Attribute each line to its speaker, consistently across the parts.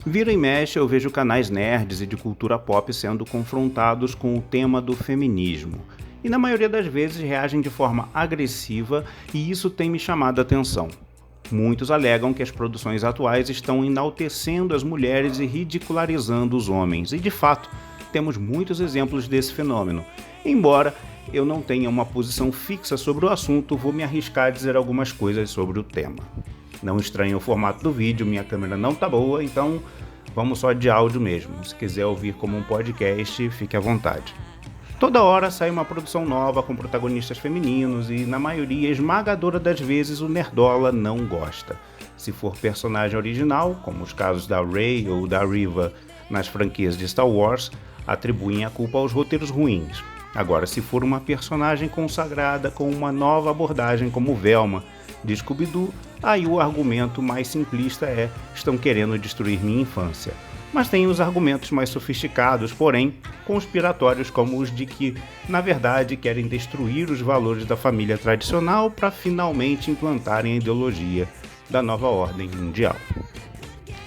Speaker 1: Vira e mexe eu vejo canais nerds e de cultura pop sendo confrontados com o tema do feminismo. E na maioria das vezes reagem de forma agressiva e isso tem me chamado a atenção. Muitos alegam que as produções atuais estão enaltecendo as mulheres e ridicularizando os homens, e de fato, temos muitos exemplos desse fenômeno. Embora eu não tenha uma posição fixa sobre o assunto, vou me arriscar a dizer algumas coisas sobre o tema. Não estranhe o formato do vídeo, minha câmera não tá boa, então vamos só de áudio mesmo. Se quiser ouvir como um podcast, fique à vontade. Toda hora sai uma produção nova com protagonistas femininos e, na maioria esmagadora das vezes, o nerdola não gosta. Se for personagem original, como os casos da Rey ou da Riva nas franquias de Star Wars, atribuem a culpa aos roteiros ruins. Agora, se for uma personagem consagrada com uma nova abordagem como Velma de Scooby-Doo, aí o argumento mais simplista é: estão querendo destruir minha infância. Mas tem os argumentos mais sofisticados, porém conspiratórios, como os de que, na verdade, querem destruir os valores da família tradicional para finalmente implantarem a ideologia da nova ordem mundial.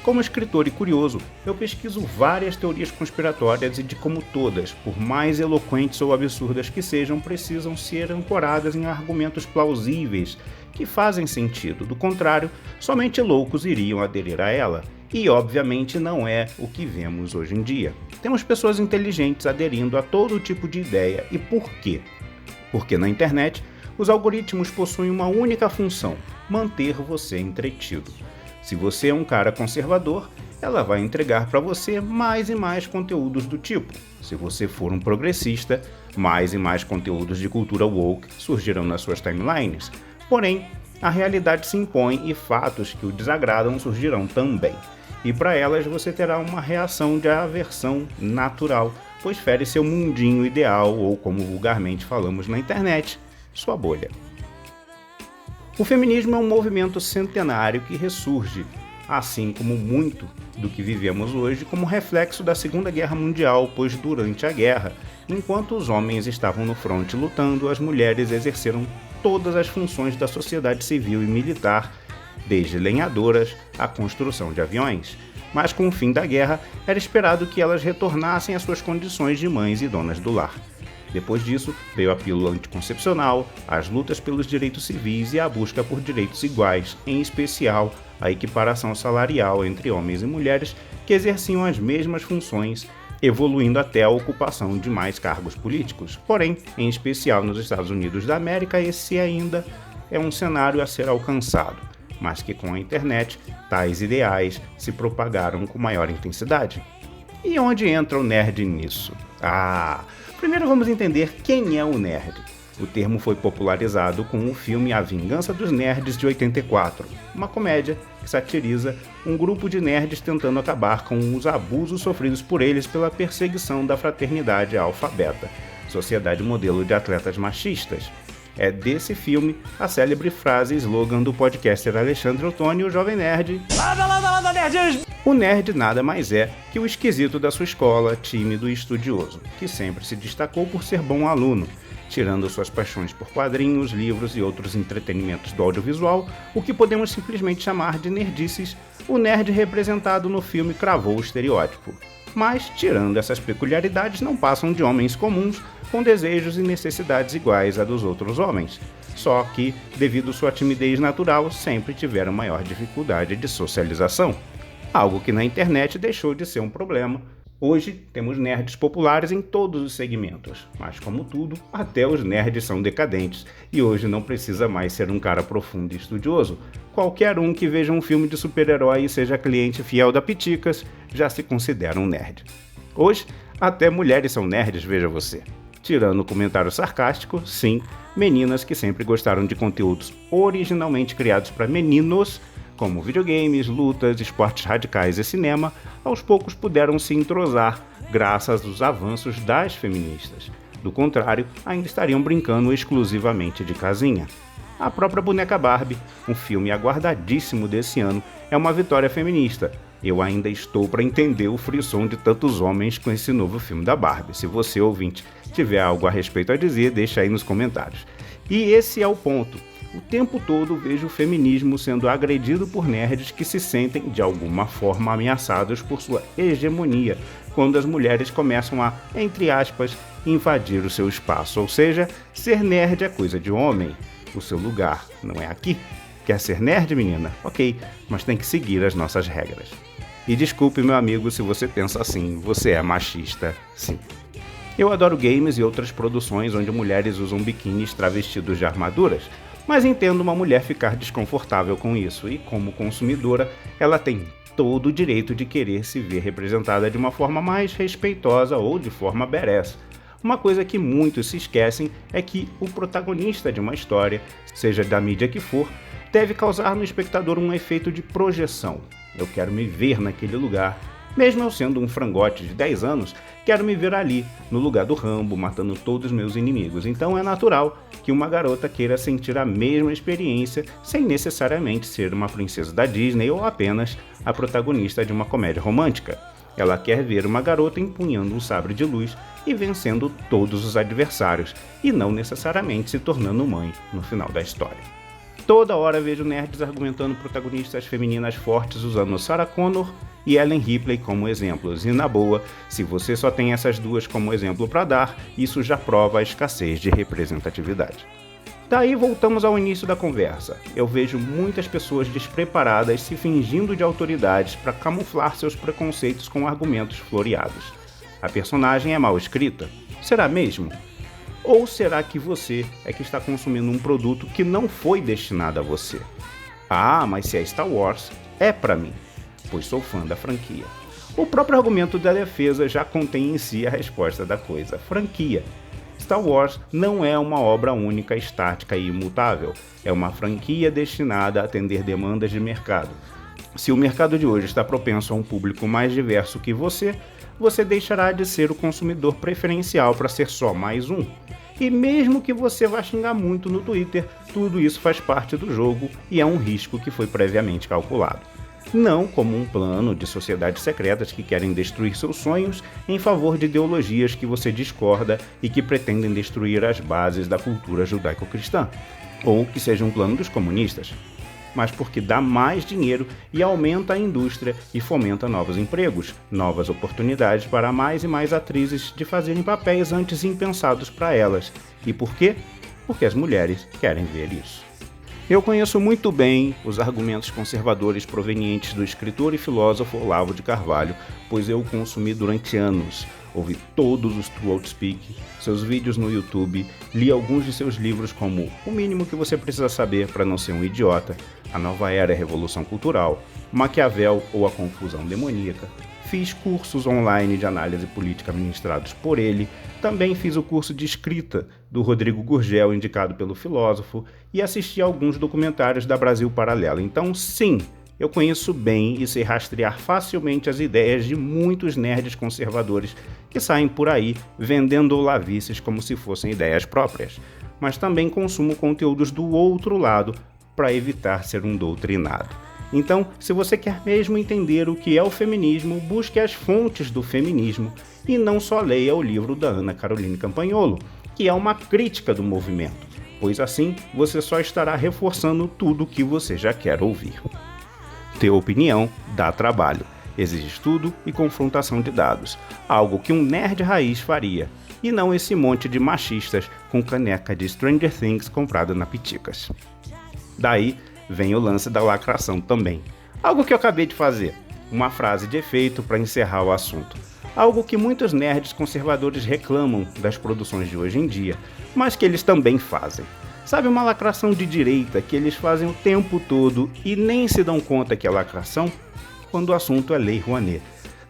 Speaker 1: Como escritor e curioso, eu pesquiso várias teorias conspiratórias e de como todas, por mais eloquentes ou absurdas que sejam, precisam ser ancoradas em argumentos plausíveis que fazem sentido. Do contrário, somente loucos iriam aderir a ela. E, obviamente, não é o que vemos hoje em dia. Temos pessoas inteligentes aderindo a todo tipo de ideia. E por quê? Porque na internet, os algoritmos possuem uma única função: manter você entretido. Se você é um cara conservador, ela vai entregar para você mais e mais conteúdos do tipo. Se você for um progressista, mais e mais conteúdos de cultura woke surgirão nas suas timelines. Porém, a realidade se impõe e fatos que o desagradam surgirão também. E para elas você terá uma reação de aversão natural, pois fere seu mundinho ideal, ou como vulgarmente falamos na internet, sua bolha. O feminismo é um movimento centenário que ressurge, assim como muito do que vivemos hoje, como reflexo da Segunda Guerra Mundial, pois durante a guerra, enquanto os homens estavam no fronte lutando, as mulheres exerceram todas as funções da sociedade civil e militar, desde lenhadoras à construção de aviões. Mas com o fim da guerra, era esperado que elas retornassem às suas condições de mães e donas do lar. Depois disso, veio a pílula anticoncepcional, as lutas pelos direitos civis e a busca por direitos iguais, em especial a equiparação salarial entre homens e mulheres que exerciam as mesmas funções, evoluindo até a ocupação de mais cargos políticos. Porém, em especial nos Estados Unidos da América, esse ainda é um cenário a ser alcançado, mas que com a internet, tais ideais se propagaram com maior intensidade. E onde entra o nerd nisso? Primeiro vamos entender quem é o nerd. O termo foi popularizado com o filme A Vingança dos Nerds de 84, uma comédia que satiriza um grupo de nerds tentando acabar com os abusos sofridos por eles pela perseguição da fraternidade Alpha Beta, sociedade modelo de atletas machistas. É desse filme a célebre frase e slogan do podcaster Alexandre Ottoni, o Jovem Nerd: Lada, nerds! O nerd nada mais é que o esquisito da sua escola, tímido e estudioso, que sempre se destacou por ser bom aluno, tirando suas paixões por quadrinhos, livros e outros entretenimentos do audiovisual, o que podemos simplesmente chamar de nerdices. O nerd representado no filme cravou o estereótipo. Mas, tirando essas peculiaridades, não passam de homens comuns, com desejos e necessidades iguais a dos outros homens. Só que, devido sua timidez natural, sempre tiveram maior dificuldade de socialização. Algo que na internet deixou de ser um problema. Hoje, temos nerds populares em todos os segmentos, mas como tudo, até os nerds são decadentes, e hoje não precisa mais ser um cara profundo e estudioso. Qualquer um que veja um filme de super-herói e seja cliente fiel da Piticas, já se considera um nerd. Hoje, até mulheres são nerds, veja você. Tirando o comentário sarcástico, sim, meninas que sempre gostaram de conteúdos originalmente criados para meninos, como videogames, lutas, esportes radicais e cinema, aos poucos puderam se entrosar graças aos avanços das feministas. Do contrário, ainda estariam brincando exclusivamente de casinha. A própria Boneca Barbie, um filme aguardadíssimo desse ano, é uma vitória feminista. Eu ainda estou para entender o frisson de tantos homens com esse novo filme da Barbie. Se você, ouvinte, tiver algo a respeito a dizer, deixa aí nos comentários. E esse é o ponto. o tempo todo vejo o feminismo sendo agredido por nerds que se sentem, de alguma forma, ameaçados por sua hegemonia, quando as mulheres começam a, entre aspas, invadir o seu espaço. Ou seja, ser nerd é coisa de homem. O seu lugar não é aqui. Quer ser nerd, menina? Ok, mas tem que seguir as nossas regras. E desculpe, meu amigo, se você pensa assim, você é machista, sim. Eu adoro games e outras produções onde mulheres usam biquínis travestidos de armaduras, mas entendo uma mulher ficar desconfortável com isso e, como consumidora, ela tem todo o direito de querer se ver representada de uma forma mais respeitosa ou de forma badass. Uma coisa que muitos se esquecem é que o protagonista de uma história, seja da mídia que for, deve causar no espectador um efeito de projeção. Eu quero me ver naquele lugar. Mesmo eu sendo um frangote de 10 anos, quero me ver ali, no lugar do Rambo, matando todos os meus inimigos. Então é natural que uma garota queira sentir a mesma experiência sem necessariamente ser uma princesa da Disney ou apenas a protagonista de uma comédia romântica. Ela quer ver uma garota empunhando um sabre de luz e vencendo todos os adversários, e não necessariamente se tornando mãe no final da história. Toda hora vejo nerds argumentando protagonistas femininas fortes usando Sarah Connor e Ellen Ripley como exemplos, e na boa, se você só tem essas duas como exemplo para dar, isso já prova a escassez de representatividade. Daí voltamos ao início da conversa. Eu vejo muitas pessoas despreparadas se fingindo de autoridades para camuflar seus preconceitos com argumentos floreados. A personagem é mal escrita? Será mesmo? Ou será que você é que está consumindo um produto que não foi destinado a você? Ah, mas se é Star Wars, é pra mim, pois sou fã da franquia. O próprio argumento da defesa já contém em si a resposta da coisa: franquia. Star Wars não é uma obra única, estática e imutável. É uma franquia destinada a atender demandas de mercado. Se o mercado de hoje está propenso a um público mais diverso que você deixará de ser o consumidor preferencial para ser só mais um. E mesmo que você vá xingar muito no Twitter, tudo isso faz parte do jogo e é um risco que foi previamente calculado. Não como um plano de sociedades secretas que querem destruir seus sonhos em favor de ideologias que você discorda e que pretendem destruir as bases da cultura judaico-cristã, ou que seja um plano dos comunistas, mas porque dá mais dinheiro e aumenta a indústria e fomenta novos empregos, novas oportunidades para mais e mais atrizes de fazerem papéis antes impensados para elas. E por quê? Porque as mulheres querem ver isso. Eu conheço muito bem os argumentos conservadores provenientes do escritor e filósofo Olavo de Carvalho, pois eu o consumi durante anos. Ouvi todos os True Outspeak, seus vídeos no YouTube, li alguns de seus livros como O Mínimo que Você Precisa Saber para Não Ser um Idiota, A Nova Era e a Revolução Cultural, Maquiavel ou A Confusão Demoníaca. Fiz cursos online de análise política ministrados por ele, também fiz o curso de escrita do Rodrigo Gurgel, indicado pelo filósofo, e assisti a alguns documentários da Brasil Paralelo. Então, sim, eu conheço bem e sei rastrear facilmente as ideias de muitos nerds conservadores que saem por aí vendendo olavices como se fossem ideias próprias, mas também consumo conteúdos do outro lado para evitar ser um doutrinado. Então, se você quer mesmo entender o que é o feminismo, busque as fontes do feminismo e não só leia o livro da Ana Caroline Campagnolo, que é uma crítica do movimento, pois assim você só estará reforçando tudo o que você já quer ouvir. Ter opinião dá trabalho, exige estudo e confrontação de dados, algo que um nerd raiz faria, e não esse monte de machistas com caneca de Stranger Things comprada na Piticas. Daí vem o lance da lacração também, algo que eu acabei de fazer, uma frase de efeito para encerrar o assunto, algo que muitos nerds conservadores reclamam das produções de hoje em dia, mas que eles também fazem. Sabe, uma lacração de direita que eles fazem o tempo todo e nem se dão conta que é lacração quando o assunto é Lei Rouanet.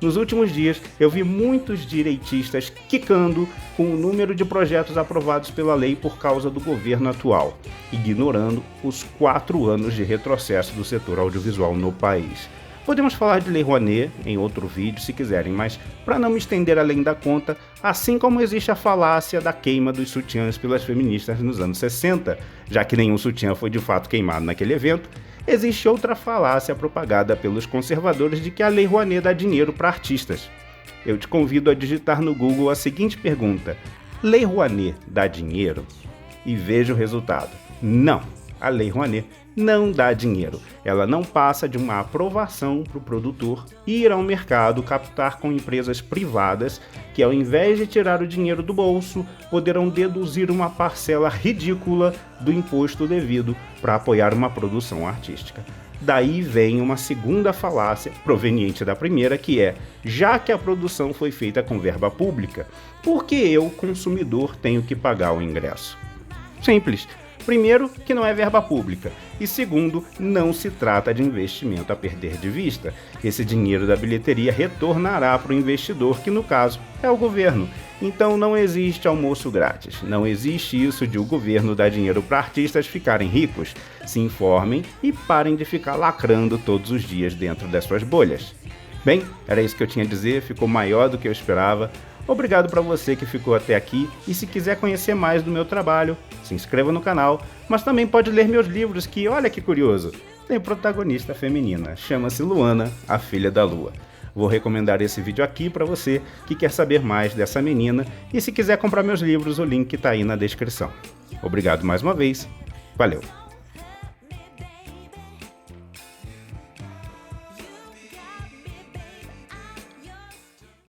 Speaker 1: Nos últimos dias, eu vi muitos direitistas quicando com o número de projetos aprovados pela lei por causa do governo atual, ignorando os 4 anos de retrocesso do setor audiovisual no país. Podemos falar de Lei Rouanet em outro vídeo se quiserem, mas para não me estender além da conta, assim como existe a falácia da queima dos sutiãs pelas feministas nos anos 60, já que nenhum sutiã foi de fato queimado naquele evento, existe outra falácia propagada pelos conservadores de que a Lei Rouanet dá dinheiro para artistas. Eu te convido a digitar no Google a seguinte pergunta: Lei Rouanet dá dinheiro? E veja o resultado. Não! a Lei Rouanet, não dá dinheiro. Ela não passa de uma aprovação para o produtor ir ao mercado captar com empresas privadas que, ao invés de tirar o dinheiro do bolso, poderão deduzir uma parcela ridícula do imposto devido para apoiar uma produção artística. Daí vem uma segunda falácia, proveniente da primeira, que é: já que a produção foi feita com verba pública, por que eu, consumidor, tenho que pagar o ingresso? Simples. Primeiro, que não é verba pública. E segundo, não se trata de investimento a perder de vista. Esse dinheiro da bilheteria retornará para o investidor, que no caso é o governo. Então não existe almoço grátis. Não existe isso de o governo dar dinheiro para artistas ficarem ricos. Se informem e parem de ficar lacrando todos os dias dentro das suas bolhas. Bem, era isso que eu tinha a dizer, ficou maior do que eu esperava. Obrigado para você que ficou até aqui, e se quiser conhecer mais do meu trabalho, se inscreva no canal, mas também pode ler meus livros que, olha que curioso, tem protagonista feminina, chama-se Luana, a Filha da Lua. Vou recomendar esse vídeo aqui para você que quer saber mais dessa menina, e se quiser comprar meus livros, o link está aí na descrição. Obrigado mais uma vez, valeu!